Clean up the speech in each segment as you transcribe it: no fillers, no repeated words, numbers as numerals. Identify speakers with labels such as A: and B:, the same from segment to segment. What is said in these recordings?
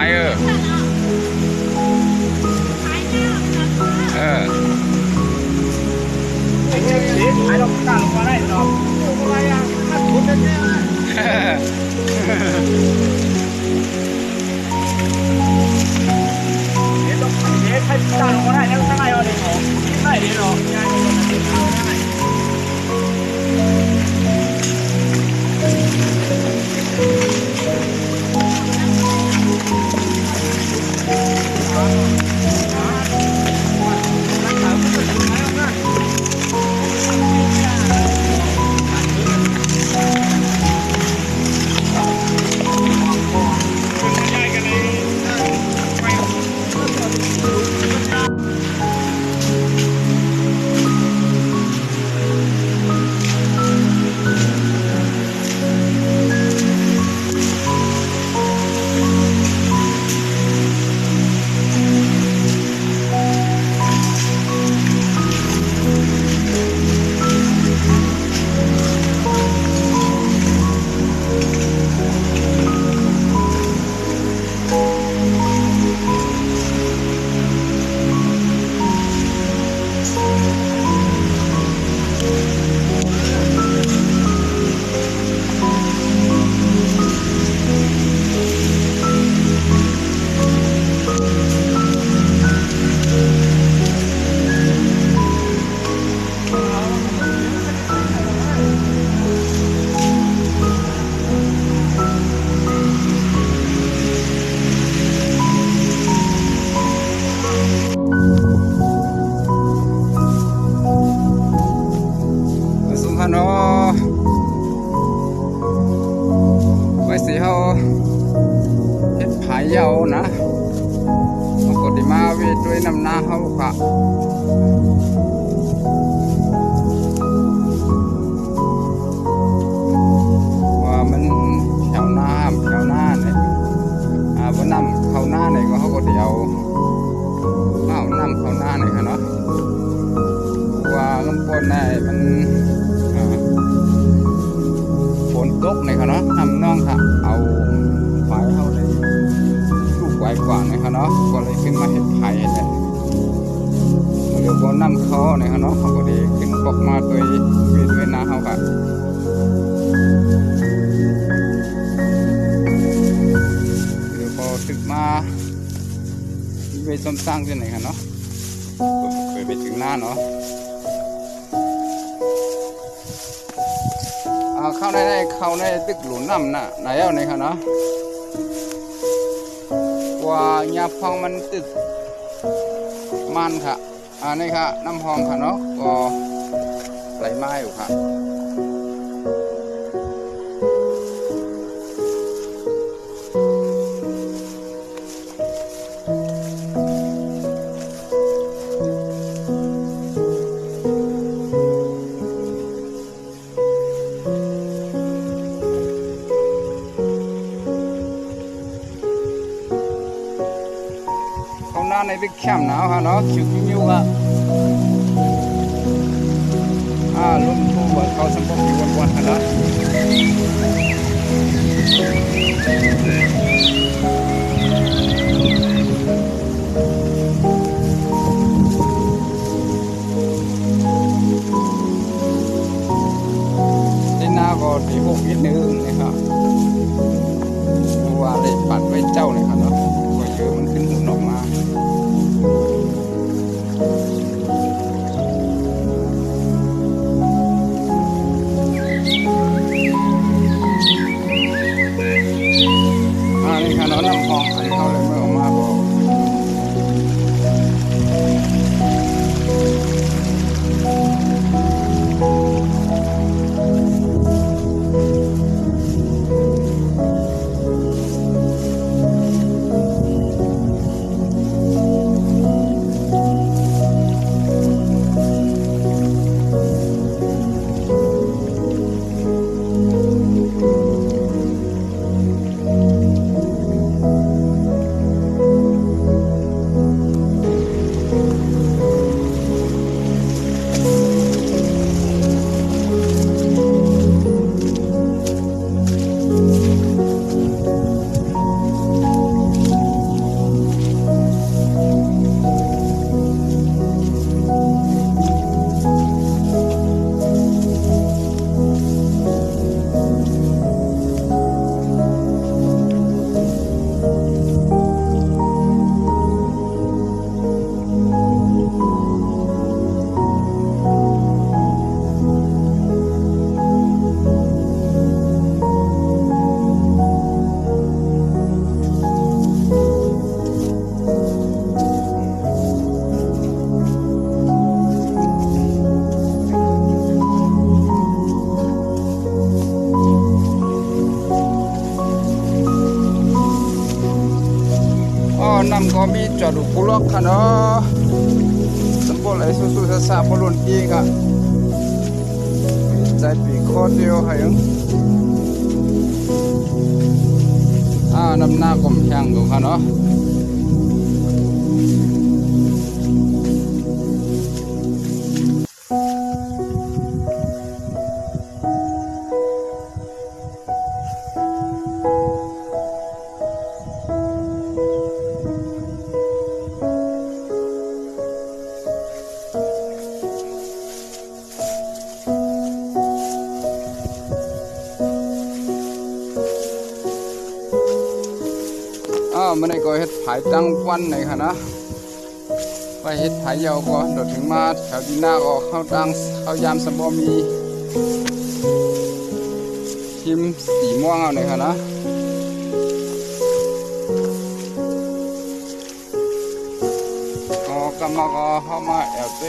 A: าย
B: ไอ้เนี่ยสีขายเราตั้งลงมาได้หรออะไรอ่ะถ้าคุณเนี่ยเดี๋ยวต้องเดี๋ยวให้ตั้งลงมาได้แล้วตั้งไงเอาเดี๋ยวได้เดี๋ยวหรอยายมันจะทำได้
A: ไว้สิเฮาเฮ็ดผายเหยานะปกติมาเวทด้วยน้ำหน้าเฮาค่ะว่ามันแถวหน้าเนี่ยบ่นำเข้าหน้าเนี่ยก็เฮาก็สิเอานำเข้าหน้าเนี่ยค่ะเนาะว่าลำปนได้มันฝนตกในค่ะเนาะนำน้องค่ะเอาไฟเข้าในลูกไว้กว่าในค่ะเนาะก็เลยขึ้นมาเห็ดไผ่เนี่ยเดี๋ยวก็นำเขาในค่ะเนาะเขาก็ได้ขึ้นบอกมาตัวเวนาเขาค่ะเดี๋ยวพอตึกมาไปส้มสร้างที่ไหนค่ะเนาะไปถึงหน้าเนาะเข้าในตึกหลุนน้ำน่ะไหนเอาไหนคะเนาะว่าหญ้าพองมันตึกมันค่ะนี่ค่ะน้ำพองค่ะเนาะก็ไหลมาอยู่ค่ะในตึกแคมป์หนาวค่ะเนาะคิวมิวค่ะรุ่นผู้ว่าเขาสังคมอยู่วันๆค่ะเนาะในหน้าก็ตีหกนิดนึงนะครับว่าได้ปัดไว้เจ้าเลยค่ะเนาะก็เยอะมันขึ้นหุ่นออกมานี่ค่ะน้องน้ำพองอันเขาเลยเมื่อออกมาบอก อนำก็มีจอดกุลอกค่ะเนาะสมบูรณ์ไอ้สู้ๆซาๆบอลลูนอีกค่ะใจปีโคตรเดียวให้ยังนำหน้ากลมแข็งดูค่ะเนาะมันไอ้ก็เฮ็ดผายตั้งวันไหนค่ะนะไปเฮ็ดผายยาวก็โดดถึงมาแถวดีหน้าก็เข้าตั้งเข้ายามสมบมีทีมสีม่วงเอาไหนค่ะนะก็กำมาก็เข้ามาแอบไป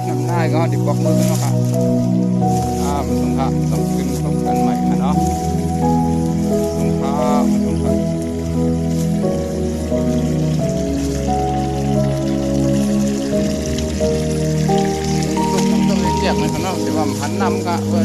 A: น้ำหน้าก็ดิบบอกมือเนาะค่ะมันสงค่ะต้องขึ้นใหม่ค่ะเนาะสงค่ะสงค่ะเรียกเลยครับเนาะแต่ว่าพันนำก็เพื่อ